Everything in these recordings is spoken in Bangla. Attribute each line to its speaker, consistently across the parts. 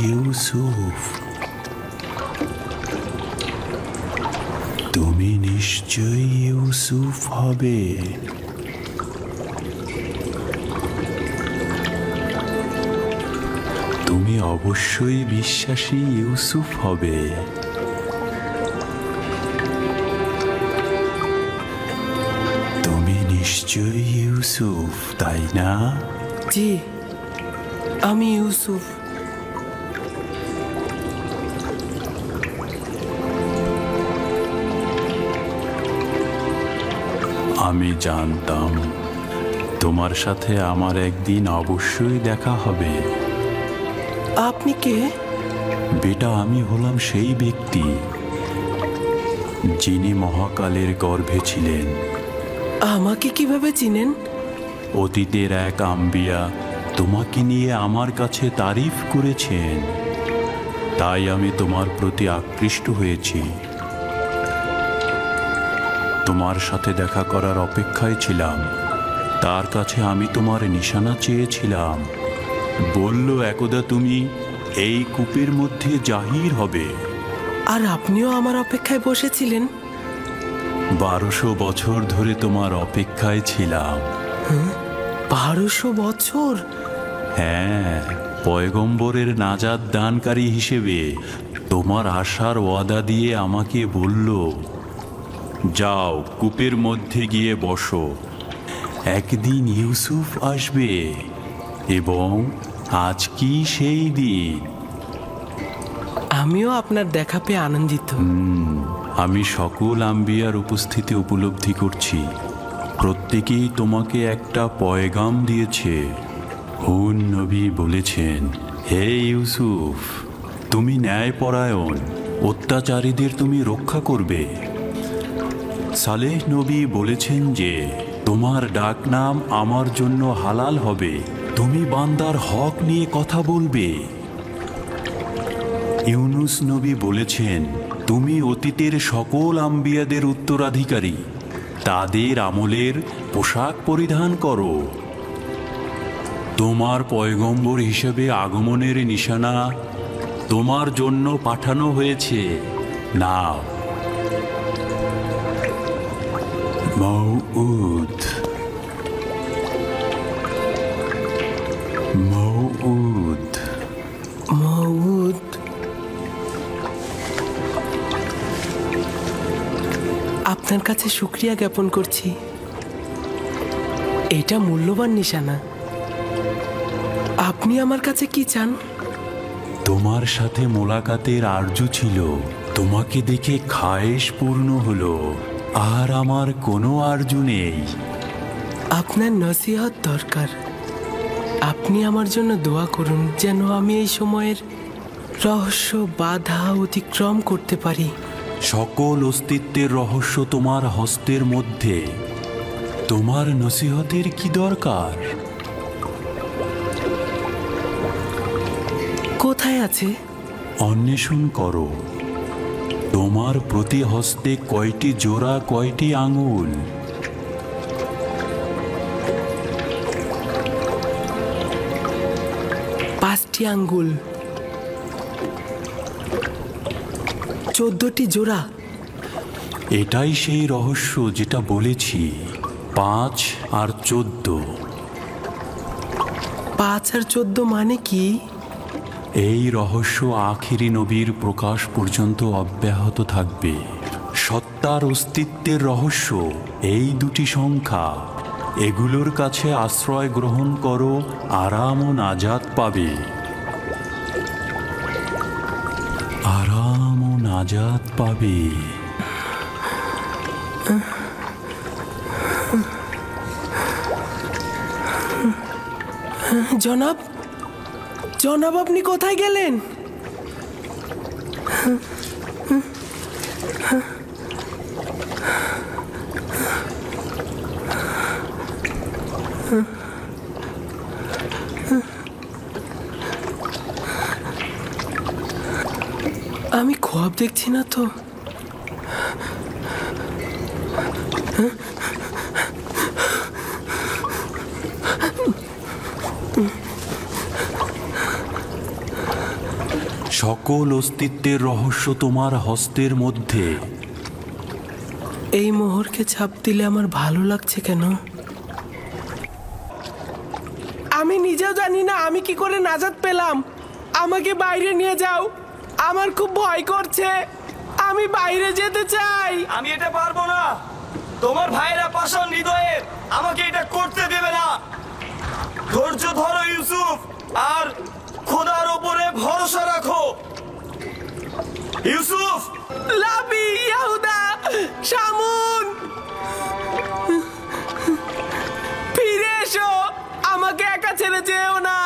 Speaker 1: ইউসুফ, তুমি নিশ্চয়ই ইউসুফ হবে। তুমি অবশ্যই বিশ্বাসী ইউসুফ হবে। তুমি নিশ্চয়ই ইউসুফ, তাই না?
Speaker 2: জি, আমি ইউসুফ।
Speaker 1: আমি জানতাম তোমার সাথে আমার একদিন অবশ্যই দেখা হবে।
Speaker 2: আপনি কে?
Speaker 1: বেটা, আমি হলাম সেই ব্যক্তি যিনি মহাকালের গর্ভে ছিলেন।
Speaker 2: আমাকে কিভাবে চিনেন?
Speaker 1: অতীতের এক আম্বিয়া তোমাকে নিয়ে আমার কাছে তারিফ করেছেন, তাই আমি তোমার প্রতি আকৃষ্ট হয়েছি। তোমার সাথে দেখা করার অপেক্ষায় ছিলাম। তার কাছে আমি তোমার নিশানা চেয়েছিলাম। বলল, একদা তুমি এই কূপের মধ্যে জাহির হবে।
Speaker 2: আর আপনিও আমার অপেক্ষায় বসেছিলেন?
Speaker 1: 1200 বছর ধরে তোমার অপেক্ষায় ছিলাম।
Speaker 2: 1200 বছর?
Speaker 1: হ্যাঁ, পয়গম্বরের নাজাত দানকারী হিসেবে তোমার আশার ওয়াদা দিয়ে আমাকে বলল, যাও কূপের মধ্যে গিয়ে বসো, একদিন ইউসুফ আসবে এবং আজ কি সেই দিন।
Speaker 2: আমিও আপনার দেখা পেয়ে আনন্দিত।
Speaker 1: আমি সকল আম্বিয়ার উপস্থিতি উপলব্ধি করছি। প্রত্যেকেই তোমাকে একটা পয়গাম দিয়েছে। হুন নবী বলেছেন, হে ইউসুফ, তুমি ন্যায়পরায়ণ, অত্যাচারীদের তুমি রক্ষা করবে। সালেহ নবী বলেছেন যে তোমার ডাকনাম আমার জন্য হালাল হবে, তুমি বান্দার হক নিয়ে কথা বলবে। ইউনুস নবী বলেছেন, তুমি অতীতের সকল আম্বিয়াদের উত্তরাধিকারী, তাদের আমলের পোশাক পরিধান করো। তোমার পয়গম্বর হিসেবে আগমনের নিশানা তোমার জন্য পাঠানো হয়েছে। নাও। মউউদ, মউউদ,
Speaker 2: মউদ। আপনার কাছে শুকরিয়া জ্ঞাপন করছি। এটা মূল্যবান নিশানা। আপনি আমার কাছে কি চান?
Speaker 1: তোমার সাথে মোলাকাতের আরজু ছিল, তোমাকে দেখে খায়েশ পূর্ণ হলো, আর আমার কোনো আরজু নেই।
Speaker 2: আপনার নসিহত দরকার। আপনি আমার জন্য দোয়া করুন যেন আমি এই সময়ের রহস্য বাধা অতিক্রম করতে পারি।
Speaker 1: সকল অস্তিত্বের রহস্য তোমার হস্তের মধ্যে। তোমার নসিহতের কি দরকার?
Speaker 2: কোথায় আছে?
Speaker 1: অন্বেষণ করো। তোমার প্রতি হস্তে কয়টি জোড়া, কয়টি আঙুল?
Speaker 2: পাঁচটি আঙ্গুল, 14টি জোড়া।
Speaker 1: এটাই সেই রহস্য যেটা বলেছি, 5 আর 14।
Speaker 2: 5 আর 14 মানে কি?
Speaker 1: এই রহস্য আখিরি নবীর প্রকাশ পর্যন্ত অব্যাহত থাকবে। সত্তার অস্তিত্বের রহস্য এই দুটি সংখ্যা। এগুলোর কাছে আশ্রয় গ্রহণ করো, আরাম ও নাজাত পাবে। আরাম ও নাজাত পাবে।
Speaker 2: জনাব, জনাব, আপনি কোথায় গেলেন? আমি খোয়াব দেখছি না তো।
Speaker 1: সকল অস্তিত্বের রহস্য তোমার হস্তের মধ্যে।
Speaker 2: এই মোহরকে ছাপ দিলে আমার ভালো লাগছে কেন? আমি নিজেও জানি না আমি কি করে নাজাত পেলাম। আমাকে বাইরে নিয়ে যাও, আমার খুব ভয় করছে। আমি বাইরে যেতে চাই।
Speaker 3: আমি এটা পারবো না। তোমার ভাইরা পাষাণ হৃদয়ের, আমাকে এটা করতে দেবে না। ধৈর্য ধরো ইউসুফ, আর খোদার উপরে ভরসা রাখো। ইউসুফ,
Speaker 2: লাবি, ইয়াহুদা, শামুন, ফিরে এসো। আমাকে একা ছেড়ে যেও না।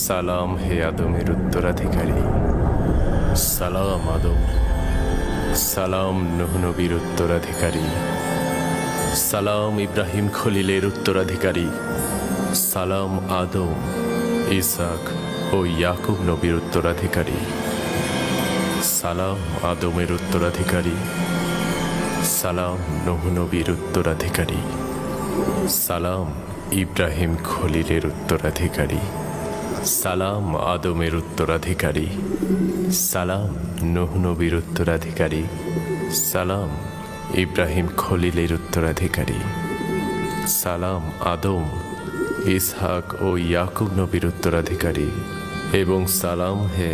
Speaker 4: সালাম হে আদমের উত্তরাধিকারী। সালাম আদম। সালাম নূহ নবীর উত্তরাধিকারী। সালাম ইব্রাহিম খলিলের উত্তরাধিকারী। সালাম আদম, ইসাক ও ইয়াকুব নবীর উত্তরাধিকারী। সালাম আদমের উত্তরাধিকারী। সালাম নূহ নবীর উত্তরাধিকারী। সালাম ইব্রাহিম খলিলের উত্তরাধিকারী। সালাম আদমের উত্তরাধিকারী। সালাম নূহ নবীর উত্তরাধিকারী। সালাম ইব্রাহিম খলিলের উত্তরাধিকারী। সালাম আদম, ইসহাক ও ইয়াকুব নবীর উত্তরাধিকারী। এবং সালাম হে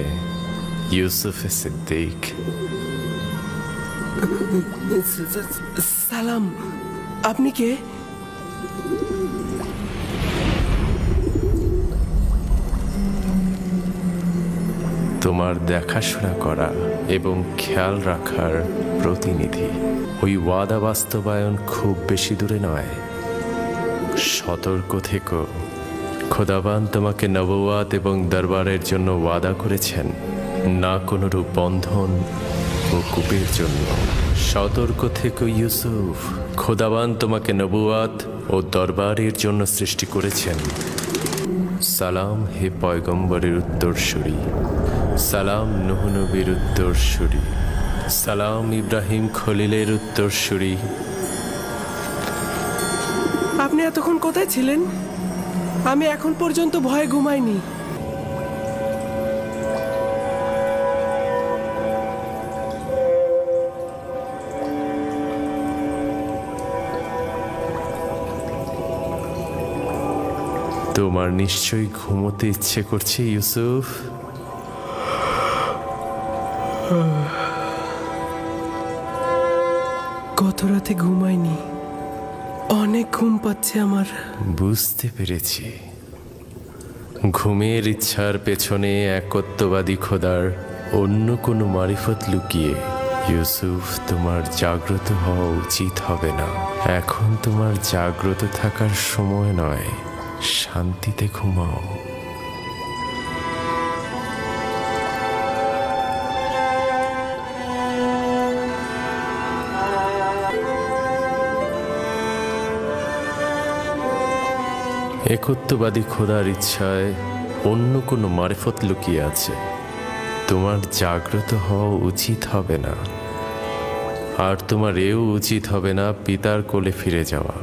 Speaker 4: ইউসুফ সিদ্দিক।
Speaker 2: সালাম। আপনি কে?
Speaker 4: তোমার দেখাশোনা করা এবং খেয়াল রাখার প্রতিনিধি। ওই ওয়াদা বাস্তবায়ন খুব বেশি দূরে নয়। সতর্ক থেকো, খোদাবান তোমাকে নবুয়াত এবং দরবারের জন্য ওয়াদা করেছেন, না কোনো রূপ বন্ধন ও কূপের জন্য। সতর্ক থেকো ইউসুফ, খোদাবান তোমাকে নবুয়াত ও দরবারের জন্য সৃষ্টি করেছেন। সালাম হে পয়গম্বরের উত্তরসূরি। সালাম নূহ নবীর উত্তরসূরি। সালাম ইব্রাহিম খলিলের উত্তরসূরি।
Speaker 2: আপনি এতক্ষণ কোথায় ছিলেন? আমি এখন পর্যন্ত ভয়ে ঘুমাইনি।
Speaker 4: তোমার নিশ্চয়ই ঘুমোতে ইচ্ছে করছে ইউসুফ।
Speaker 2: গত রাতে ঘুমাইনি, অনেক ঘুম পাচ্ছে আমার।
Speaker 4: বুঝতে পেরেছি, ঘুমের ইচ্ছার পেছনে একত্ববাদী খোদার অন্য কোনো মারিফত লুকিয়ে। ইউসুফ, তোমার জাগ্রত হওয়া উচিত হবে না। এখন তোমার জাগ্রত থাকার সময় নয়, শান্তিতে ঘুমাও। একত্ববাদী খোদার ইচ্ছায় অন্য কোনো মারিফত লুকিয়ে আছে। তোমার জাগ্রত হওয়া উচিত হবে না, আর তোমার এও উচিত হবে না পিতার কোলে ফিরে যাওয়া।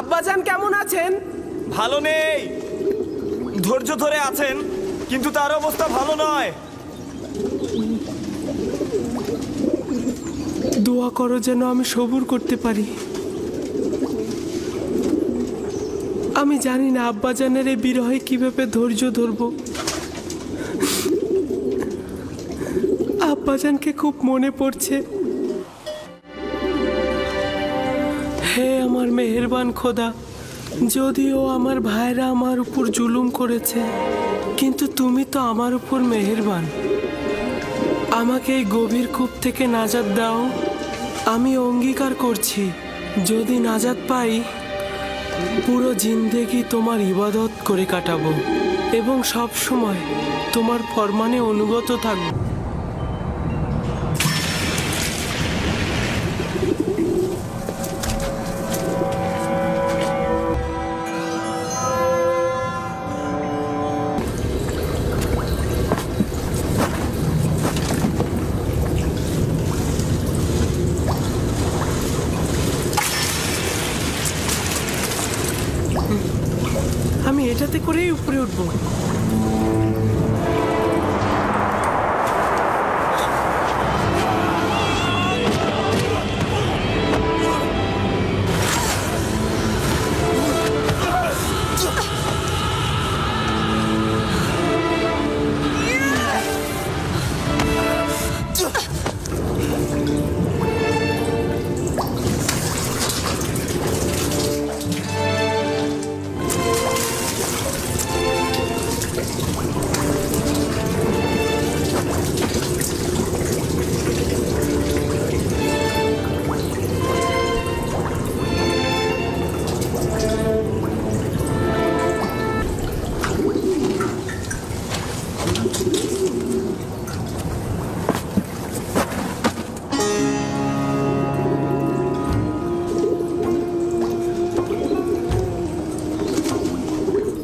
Speaker 2: আব্বাজান কেমন আছেন?
Speaker 3: ভালো নেই। ধৈর্য ধরে আছেন, কিন্তু তার অবস্থা ভালো নয়।
Speaker 2: দোয়া করো যেন আমি সবুর করতে পারি। আমি জানি না আব্বাজানের এই বিরহে কিভাবে ধৈর্য ধরব। আব্বাজানকে খুব মনে পড়ছে। হে আমার মেহেরবান খোদা, যদিও আমার ভাইরা আমার উপর জুলুম করেছে, কিন্তু তুমি তো আমার উপর মেহেরবান। আমাকে এই গভীর কূপ থেকে নাজাত দাও। আমি অঙ্গীকার করছি, যদি নাজাত পাই পুরো জিন্দেগি তোমার ইবাদত করে কাটাবো এবং সব সময় তোমার ফরমানে অনুগত থাকবো। আমি এটাতে করেই উপরে উঠবো।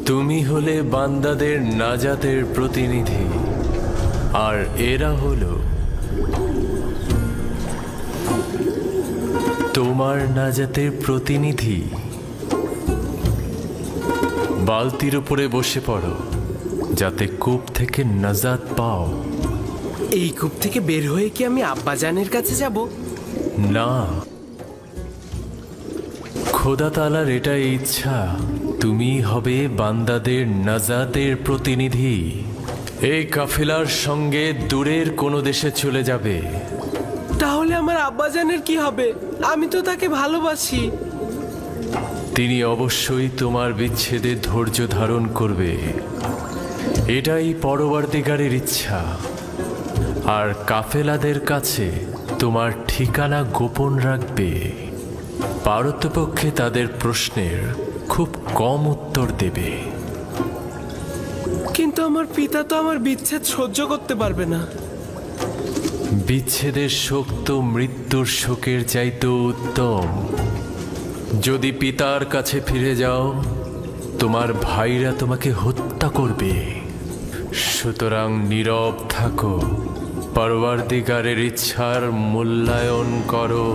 Speaker 4: তুমি হলে বান্দাদের নাজাতের প্রতিনিধি, আর এরা হলো তোমার নাজাতের প্রতিনিধি। বালতির উপরে বসে পড়ো যাতে কূপ থেকে নাজাত পাও।
Speaker 2: এই কূপ থেকে বের হয়ে কি আমি আব্বাজানের কাছে যাব?
Speaker 4: না, খোদা তাআলার এটাই ইচ্ছা, তুমি হবে বান্দাদের নাজাতের প্রতিনিধি। এই কাফেলার সঙ্গে দূরের কোনো দেশে চলে যাবে।
Speaker 2: তাহলে আমার আব্বাজানের কি হবে? আমি তো তাকে ভালোবাসি।
Speaker 4: তিনি অবশ্যই তোমার বিচ্ছেদে ধৈর্য ধারণ করবে, এটাই পরবর্তীকারের ইচ্ছা। আর কাফেলাদের কাছে তোমার ঠিকানা গোপন রাখবে। পারতপক্ষে তাদের প্রশ্নের খুব কম উত্তর দেবে।
Speaker 2: কিন্তু আমার পিতা তো আমার বিচ্ছেদ সহ্য করতে পারবে না।
Speaker 4: বিচ্ছেদের শোক তো মৃত্যুর শোকের চাইতেও উত্তম। যদি পিতার কাছে ফিরে যাও, তোমার ভাইরা তোমাকে হত্যা করবে। সুতরাং নীরব থাকো, পরবর্তীকারের ইচ্ছার মূল্যায়ন করো।